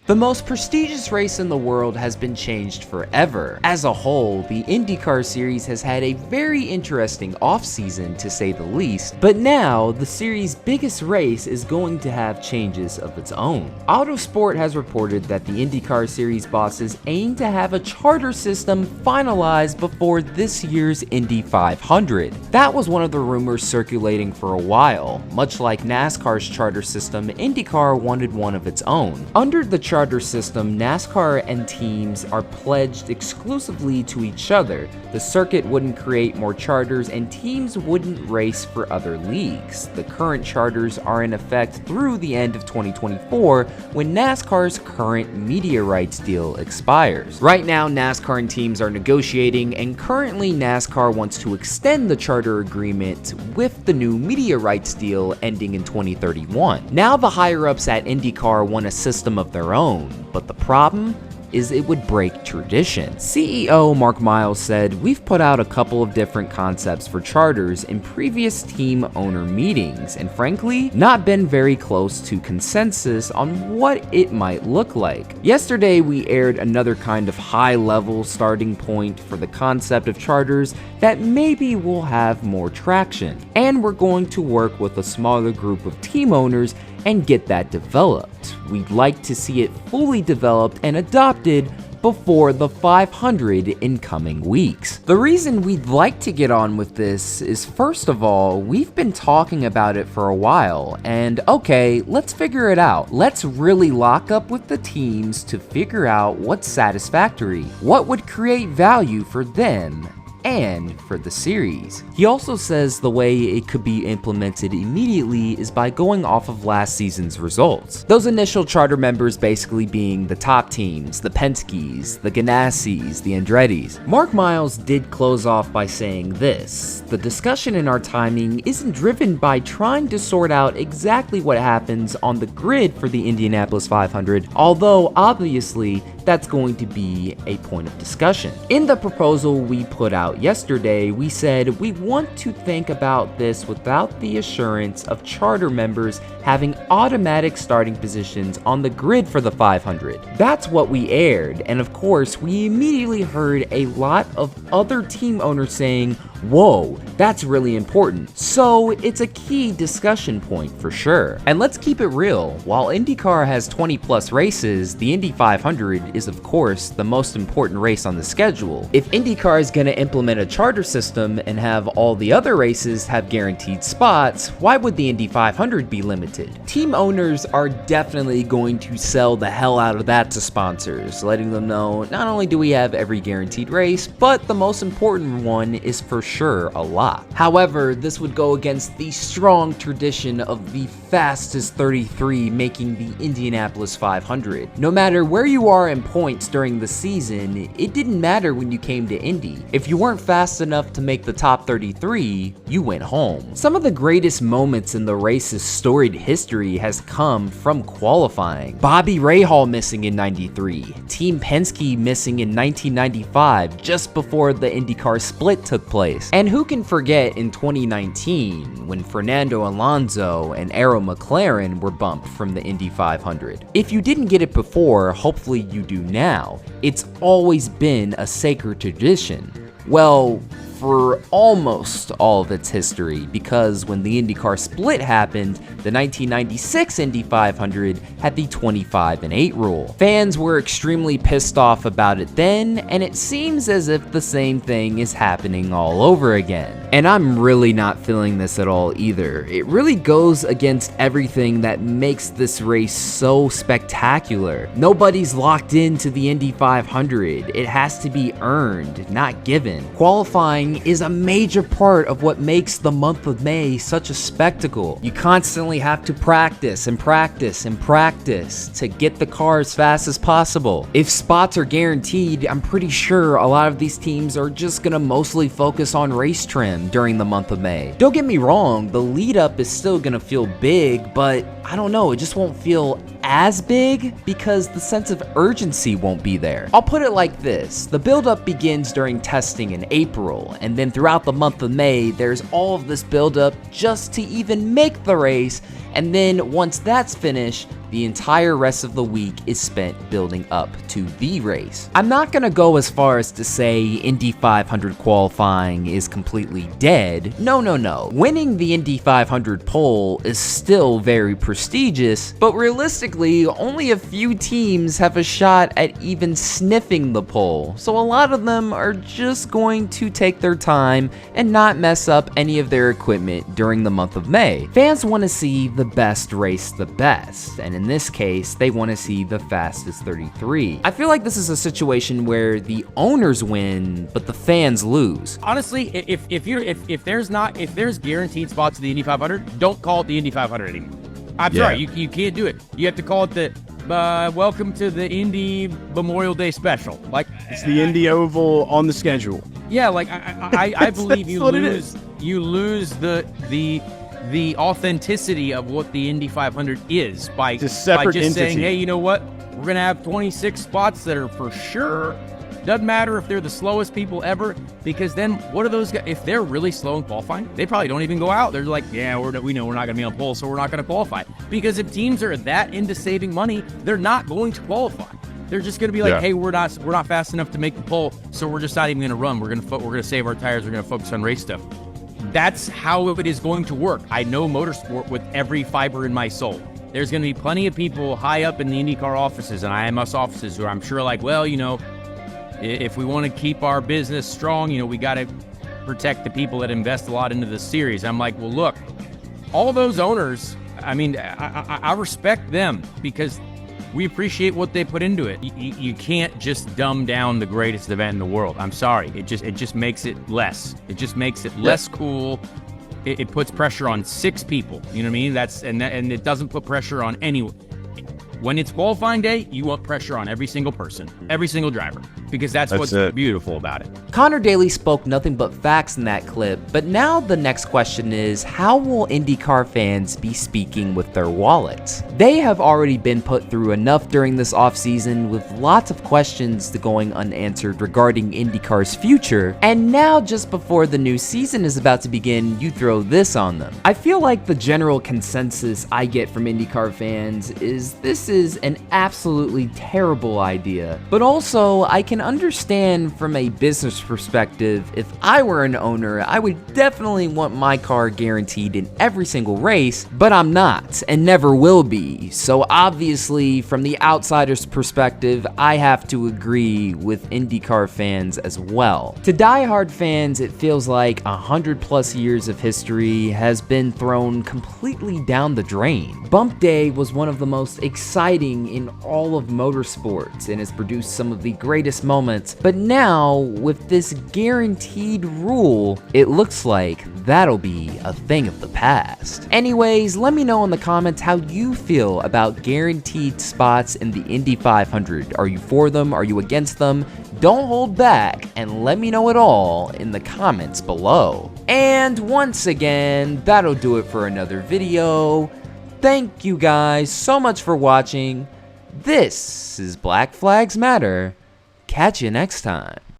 The most prestigious race in the world has been changed forever. As a whole, the IndyCar Series has had a very interesting offseason to say the least, but now the series' biggest race is going to have changes of its own. Autosport has reported that the IndyCar Series bosses aim to have a charter system finalized before this year's Indy 500. That was one of the rumors circulating for a while. Much like NASCAR's charter system, IndyCar wanted one of its own. Under the charter system, NASCAR and teams are pledged exclusively to each other. The circuit wouldn't create more charters and teams wouldn't race for other leagues. The current charters are in effect through the end of 2024 when NASCAR's current media rights deal expires. Right now, NASCAR and teams are negotiating, and currently NASCAR wants to extend the charter agreement with the new media rights deal ending in 2031. Now the higher-ups at IndyCar want a system of their own, but the problem is it would break tradition. CEO Mark Miles said, "We've put out a couple of different concepts for charters in previous team owner meetings, and frankly, not been very close to consensus on what it might look like." Yesterday, we aired another kind of high-level starting point for the concept of charters that maybe will have more traction, and we're going to work with a smaller group of team owners and get that developed. We'd like to see it fully developed and adopted before the 500 in coming weeks. The reason we'd like to get on with this is, first of all, we've been talking about it for a while, and okay, let's figure it out. Let's really lock up with the teams to figure out what's satisfactory, what would create value for them and for the series. He also says the way it could be implemented immediately is by going off of last season's results. Those initial charter members basically being the top teams, the Penske's, the Ganassi's, the Andretti's. Mark Miles did close off by saying this: "The discussion in our timing isn't driven by trying to sort out exactly what happens on the grid for the Indianapolis 500, although obviously that's going to be a point of discussion." In the proposal we put out yesterday, we said we want to think about this without the assurance of charter members having automatic starting positions on the grid for the 500. That's what we aired, and of course, we immediately heard a lot of other team owners saying, "Whoa, that's really important." So it's a key discussion point for sure. And let's keep it real, while IndyCar has 20 plus races, the Indy 500 is of course the most important race on the schedule. If IndyCar is going to implement a charter system and have all the other races have guaranteed spots, why would the Indy 500 be limited? Team owners are definitely going to sell the hell out of that to sponsors, letting them know not only do we have every guaranteed race, but the most important one is for sure a lot. However, this would go against the strong tradition of the fastest 33 making the Indianapolis 500. No matter where you are in points during the season, it didn't matter when you came to Indy. If you weren't fast enough to make the top 33, you went home. Some of the greatest moments in the race's storied history has come from qualifying. Bobby Rahal missing in 93, Team Penske missing in 1995 just before the IndyCar split took place. And who can forget in 2019 when Fernando Alonso and Arrow McLaren were bumped from the Indy 500. If you didn't get it before, hopefully you do now. It's always been a sacred tradition. Well, for almost all of its history, because when the IndyCar split happened, the 1996 Indy 500 had the 25-8 rule. Fans were extremely pissed off about it then, and it seems as if the same thing is happening all over again. And I'm really not feeling this at all either. It really goes against everything that makes this race so spectacular. Nobody's locked into the Indy 500. It has to be earned, not given. Qualifying is a major part of what makes the month of May such a spectacle. You constantly have to practice and practice and practice to get the car as fast as possible. If spots are guaranteed, I'm pretty sure a lot of these teams are just gonna mostly focus on race trim during the month of May. Don't get me wrong, the lead up is still gonna feel big, but I don't know, it just won't feel as big because the sense of urgency won't be there. I'll put it like this: the buildup begins during testing in April, and then throughout the month of May, there's all of this buildup just to even make the race, and then once that's finished, the the entire rest of the week is spent building up to the race. I'm not gonna go as far as to say Indy 500 qualifying is completely dead. No. Winning the Indy 500 pole is still very prestigious, but realistically, only a few teams have a shot at even sniffing the pole, so a lot of them are just going to take their time and not mess up any of their equipment during the month of May. Fans want to see the best race the best, and in this case, they want to see the fastest 33. I feel like this is a situation where the owners win, but the fans lose. Honestly, if there's guaranteed spots to the Indy 500, don't call it the Indy 500 anymore. I'm sorry, you can't do it. You have to call it the welcome to the Indy Memorial Day special. Like, it's the Indy Oval on the schedule. Yeah, like I believe you lose the authenticity of what the Indy 500 is by just saying, hey, you know what? We're gonna have 26 spots that are for sure. Doesn't matter if they're the slowest people ever, because then what are those guys? If they're really slow in qualifying, they probably don't even go out. They're like, yeah, we know we're not gonna be on pole, so we're not gonna qualify. Because if teams are that into saving money, they're not going to qualify. They're just gonna be like, hey, we're not fast enough to make the pole, so we're just not even gonna run. We're gonna save our tires. We're gonna focus on race stuff. That's how it is going to work. I know motorsport with every fiber in my soul. There's gonna be plenty of people high up in the IndyCar offices and IMS offices who I'm sure like, well, you know, if we want to keep our business strong, you know, we got to protect the people that invest a lot into the series. I'm like, well, look, all those owners, I mean, I respect them because we appreciate what they put into it. You can't just dumb down the greatest event in the world. I'm sorry. It just makes it less. It just makes it less cool. It puts pressure on 6 people. You know what I mean? And it doesn't put pressure on anyone. When it's qualifying day, you want pressure on every single person, every single driver, because that's what's beautiful about it. Connor Daly spoke nothing but facts in that clip, but now the next question is, how will IndyCar fans be speaking with their wallets? They have already been put through enough during this offseason with lots of questions going unanswered regarding IndyCar's future, and now just before the new season is about to begin, you throw this on them. I feel like the general consensus I get from IndyCar fans is this is an absolutely terrible idea, but also I can understand from a business perspective, if I were an owner, I would definitely want my car guaranteed in every single race, but I'm not and never will be. So obviously from the outsider's perspective, I have to agree with IndyCar fans as well. To diehard fans, it feels like 100+ years of history has been thrown completely down the drain. Bump Day was one of the most exciting in all of motorsports and has produced some of the greatest moments, but now with this guaranteed rule, it looks like that'll be a thing of the past. Anyways, let me know in the comments how you feel about guaranteed spots in the Indy 500. Are you for them? Are you against them? Don't hold back and let me know it all in the comments below. And once again, that'll do it for another video. Thank you guys so much for watching. This is Black Flags Matter. Catch you next time.